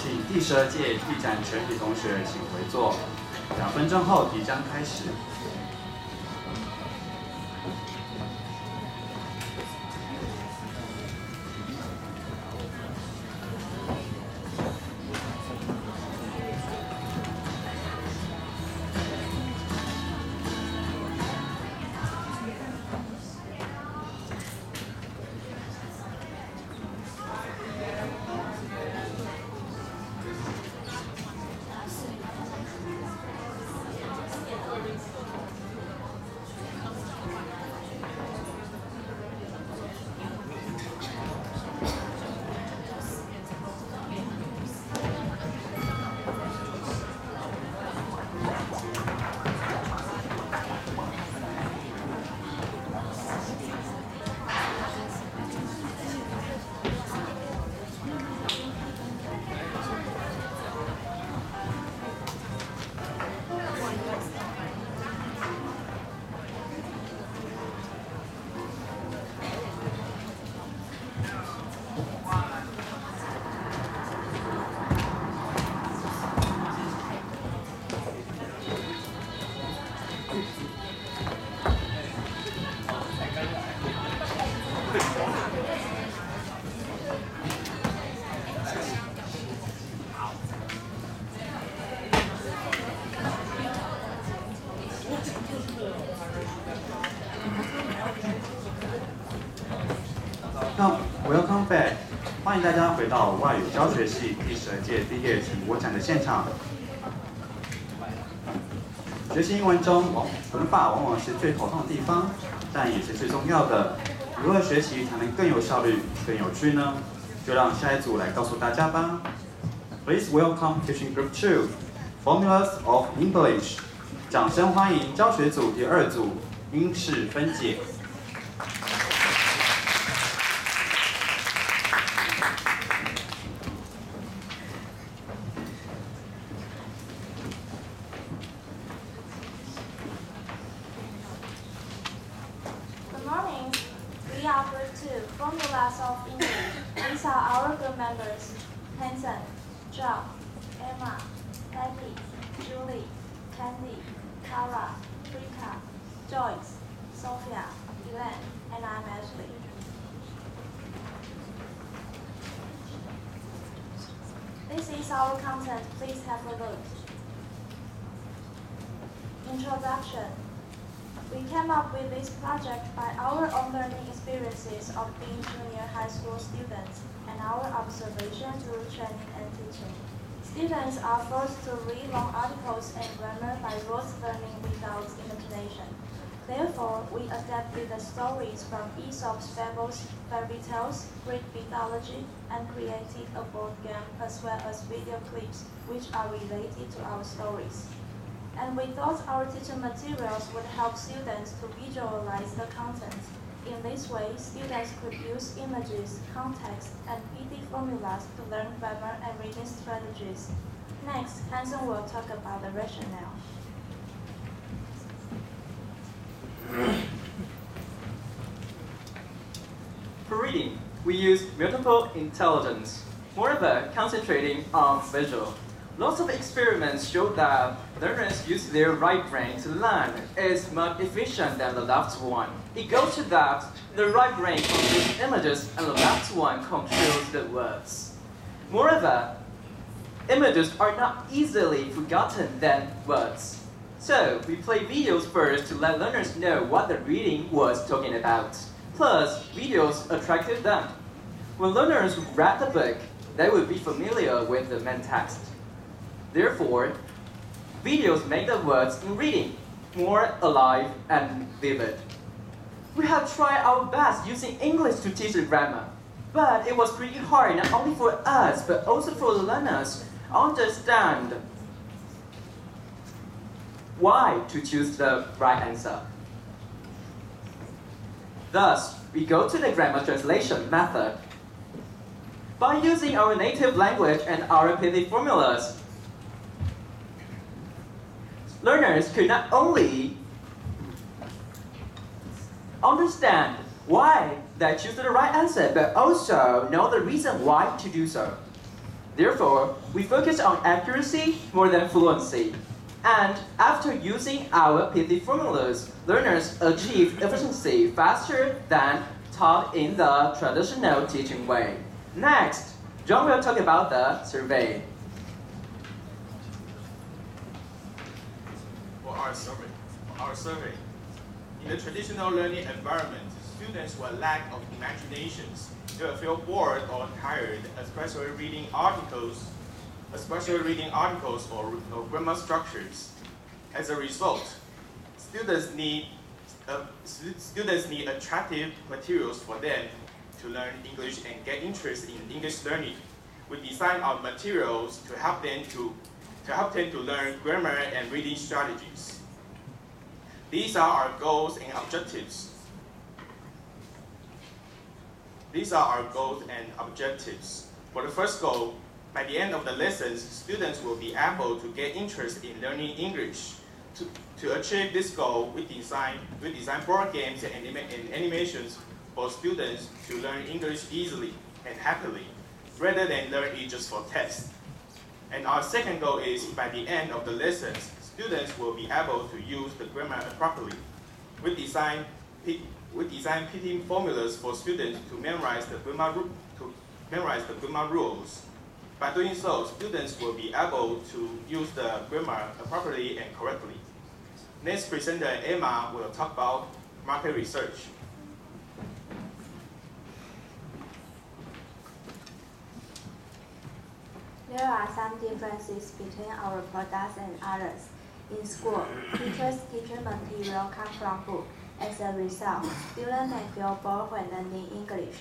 请第12届地展全体同学请回座，2分钟后即将开始。Welcome back， 欢迎大家回到外语教学系第12届毕业成果展的现场。学习英文中，文法往往是最头痛的地方，但也是最重要的。如何学习才能更有效率、更有趣呢？就让下一组来告诉大家吧。Please welcome Teaching Group 2, Formulas of English。掌声欢迎教学组第2组英式分解。We are Group 2, Formulas of English. These are our group members: Hanson, John, Emma, Patty, Julie, Candy, Kara, Rika, Joyce, Sophia, Elaine, and I'm Ashley. This is our content. Please have a look. Introduction. We came up with this project by our own learning experiences of being junior high school students and our observation through training and teaching. Students are forced to read long articles and grammar by rote learning without imagination. Therefore, we adapted the stories from Aesop's fables, fairy tales, Greek mythology, and created a board game as well as video clips which are related to our stories. And we thought our teaching materials would help students to visualize the content. In this way, students could use images, context, and PD formulas to learn grammar and reading strategies. Next, Hanson will talk about the rationale. For reading, we use multiple intelligence, moreover concentrating on visual. Lots of experiments show that learners use their right brain to learn is much efficient than the left one. It goes to that the right brain computes images and the left one computes the words. Moreover, images are not easily forgotten than words. So we play videos first to let learners know what the reading was talking about. Plus, videos attracted them. When learners read the book, they would be familiar with the main text. Therefore, videos make the words in reading more alive and vivid. We have tried our best using English to teach the grammar, but it was pretty hard not only for us, but also for the learners to understand why to choose the right answer. Thus, we go to the grammar translation method. By using our native language and our PD formulas, learners could not only understand why they choose the right answer, but also know the reason why to do so. Therefore, we focus on accuracy more than fluency. And after using our pithy formulas, learners achieve efficiency faster than taught in the traditional teaching way. Next, John will talk about the survey. For our survey, in the traditional learning environment, students will lack of imaginations. They will feel bored or tired, especially reading articles or grammar structures. As a result, students need attractive materials for them to learn English and get interest in English learning. We design our materials to help them to learn grammar and reading strategies. These are our goals and objectives. For the first goal, by the end of the lessons, students will be able to get interest in learning English. To achieve this goal, we design board games and animations for students to learn English easily and happily, rather than learn it just for tests. And our second goal is, by the end of the lessons, students will be able to use the grammar properly. We design pithy formulas for students to memorize the grammar rules. By doing so, students will be able to use the grammar properly and correctly. Next presenter, Emma, will talk about market research. There are some differences between our products and others. In school, teachers' teaching material comes from books. As a result, students may feel bored when learning English.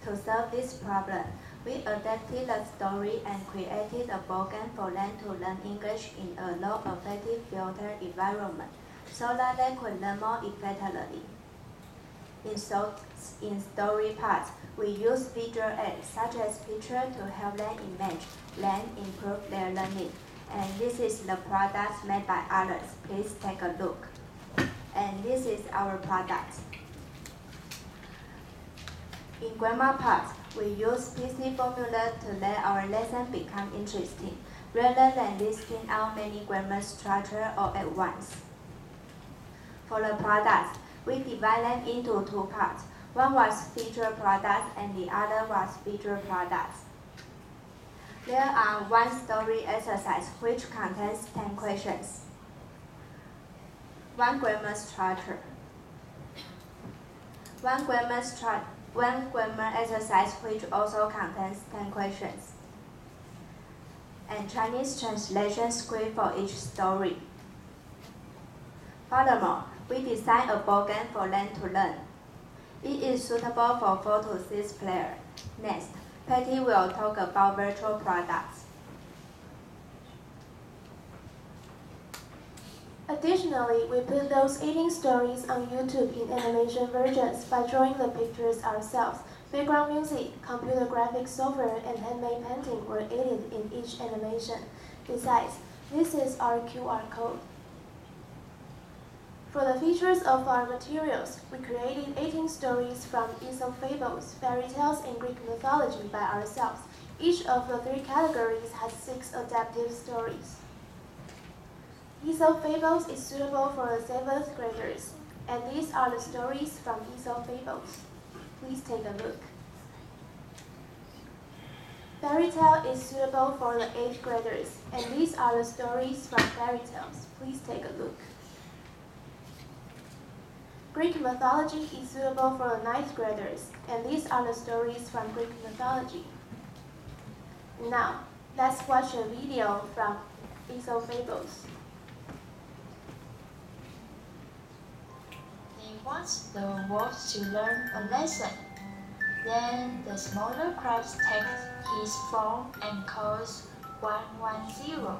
To solve this problem, we adapted the story and created a board game for them to learn English in a low-affective filter environment, so that they could learn more effectively. In story parts, we use visual aids such as pictures to help them improve their learning. And this is the product made by others. Please take a look. And this is our product. In grammar parts, we use pithy formula to let our lesson become interesting, rather than listing out many grammar structures all at once. For the products, we divide them into two parts. One was feature products and the other was feature products. There are one story exercise which contains 10 questions. One grammar structure. One grammar exercise which also contains 10 questions. And Chinese translation script for each story. Furthermore, we designed a board game for them to learn. It is suitable for 4 to 6 players. Next, Patty will talk about virtual products. Additionally, we put those eating stories on YouTube in animation versions by drawing the pictures ourselves. Background music, computer graphics software, and handmade painting were added in each animation. Besides, this is our QR code. For the features of our materials, we created 18 stories from Aesop fables, fairy tales, and Greek mythology by ourselves. Each of the 3 categories has 6 adaptive stories. Aesop fables is suitable for the 7th graders, and these are the stories from Aesop fables. Please take a look. Fairy tale is suitable for the 8th graders, and these are the stories from fairy tales. Please take a look. Greek mythology is suitable for the 9th graders, and these are the stories from Greek mythology. Now, let's watch a video from Aesop fables. They want the wolf to learn a lesson. Then the smaller crabs take his phone and calls 110.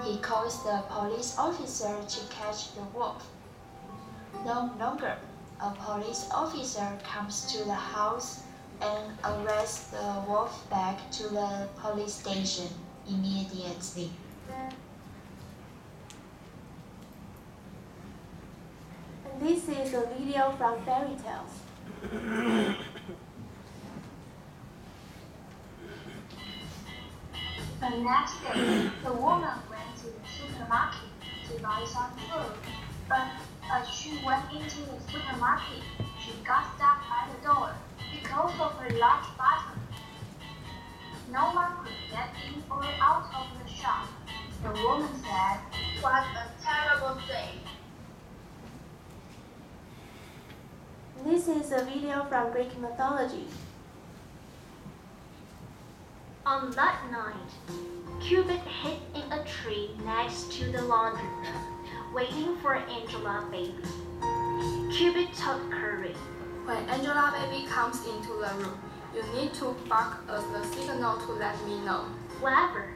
He calls the police officer to catch the wolf. No longer, a police officer comes to the house and arrests the wolf back to the police station immediately. And this is a video from fairy tales. The next day, the woman went to the supermarket to buy some food. But as she went into the supermarket, she got stuck by the door because of her large button. No one could get in or out of the shop. The woman said, "What a terrible day." This is a video from Greek mythology. On that night, Cupid hid in a tree next to the laundry room, waiting for Angela baby. Cupid told Curry, "When Angela baby comes into the room, you need to bark as the signal to let me know." Clever.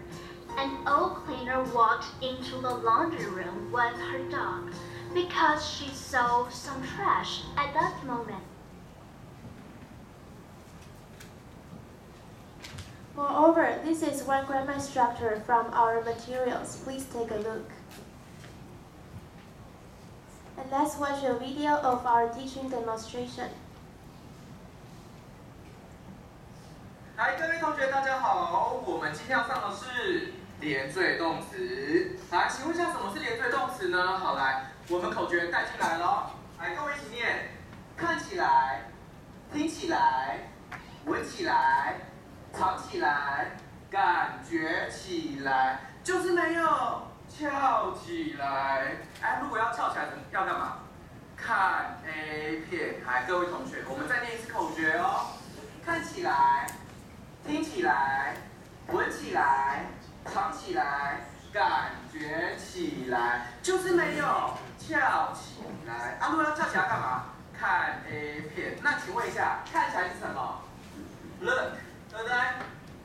An old cleaner walked into the laundry room with her dog because she saw some trash at that moment. Moreover, this is one grammar structure from our materials. Please take a look. And let's watch a video of our teaching demonstration. 来，各位同学，大家好，我们今天要上的是连缀动词。来，请问一下什么是连缀动词呢？好，来，我们口诀带进来了，来，各位一起念：看起来、听起来、闻起来、尝起来、感觉起来，就是没有翘起来。哎，如果要翘起来，要干嘛？看 A 片。来，各位同学，我们再念一次口诀哦。看起来、听起来、闻起来、尝起来、感觉起来，就是没有翘起来。啊，如果要翘起来干嘛？看 A 片。那请问一下，看起来是什么 ？Look， 对不对？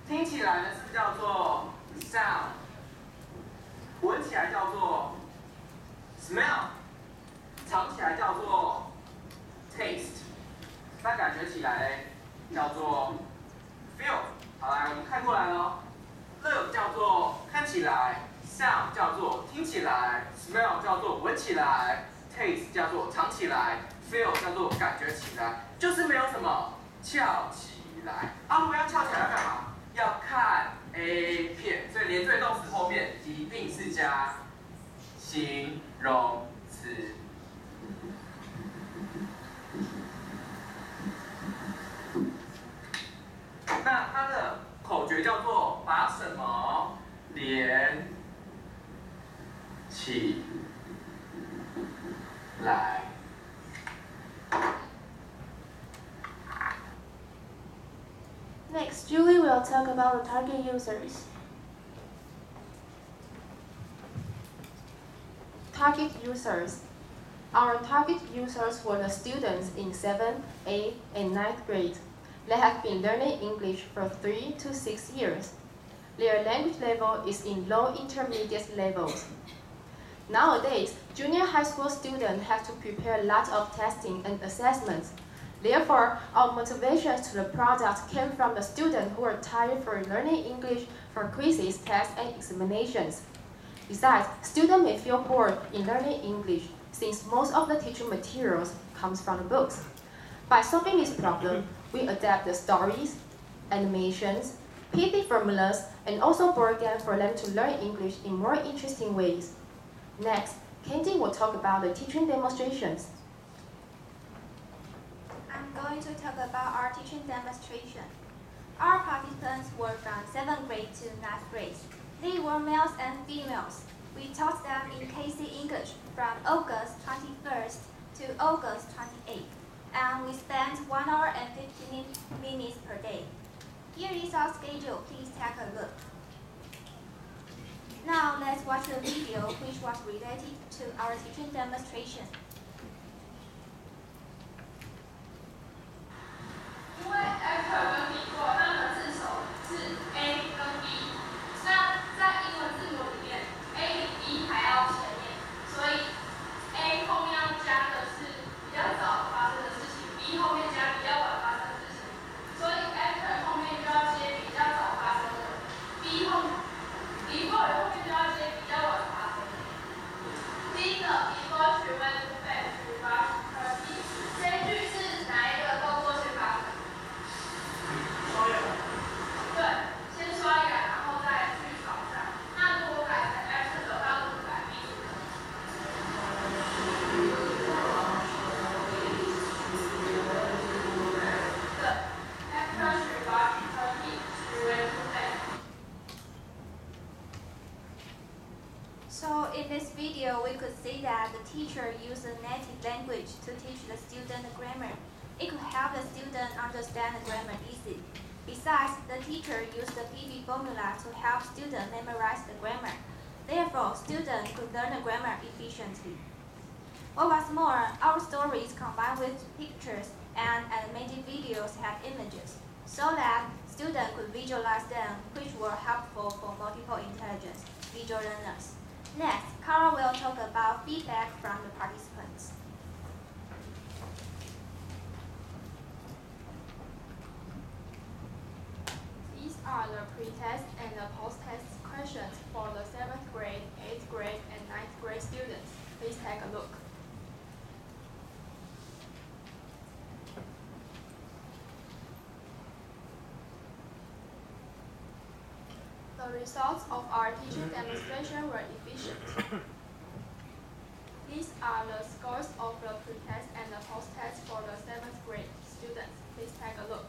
听起来呢是不是叫做 sound？ 闻起来叫做 smell， 尝起来叫做 taste， 那感觉起来叫做 feel。好，来我们看过来咯。Look 叫做看起来 ，sound 叫做听起来 ，smell 叫做闻起来 ，taste 叫做尝起来 ，feel 叫做感觉起来，就是没有什么翘起来。啊，如果要翘起来要干嘛？要看 A 片，所以连缀动词后面一定是加形容词。那它的口诀叫做把什么连起来。Next, Julie will talk about the target users. Target users. Our target users were the students in 7th, 8th, and 9th grade. They have been learning English for 3 to 6 years. Their language level is in low intermediate levels. Nowadays, junior high school students have to prepare lots of testing and assessments. Therefore, our motivation to the project came from the students who are tired for learning English for quizzes, tests, and examinations. Besides, students may feel bored in learning English since most of the teaching materials comes from the books. By solving this problem, we adapt the stories, animations, pithy formulas, and also board games for them to learn English in more interesting ways. Next, Candy will talk about the teaching demonstrations. I'm going to talk about our teaching demonstration. Our participants were from 7th grade to 9th grade. They were males and females. We taught them in KC English from August 21st to August 28th, and we spent 1 hour and 15 minutes per day. Here is our schedule. Please take a look. Now let's watch the video which was related to our teaching demonstration. 因为 Apple 跟 B 过，它们字首是 A 跟 B， 那在英文字母里面 ，A 比 B 还要前面，所以 A 后面要加的是比较早发生的事情 ，B 后面加比较晚发生的事情，所以 Apple 后面就要接比较早发生的 ，B 后面就要接比较晚发生的。第一个 before 学位是 So in this video, we could see that the teacher used a native language to teach the student grammar. It could help the student understand the grammar easily. Besides, the teacher used the PB formula to help students memorize the grammar. Therefore, students could learn the grammar efficiently. What was more, our stories combined with pictures and animated videos had images, so that students could visualize them, which were helpful for multiple intelligence visual learners. Next, Carl will talk about feedback from the participants. These are the pre-test and the post-test questions for the 7th grade, 8th grade, and 9th grade students. Please take a look. The results of our teaching demonstration were efficient. These are the scores of the pre-test and the post-test for the 7th grade students. Please take a look.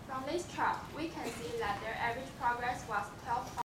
From this chart, we can see that their average progress was 12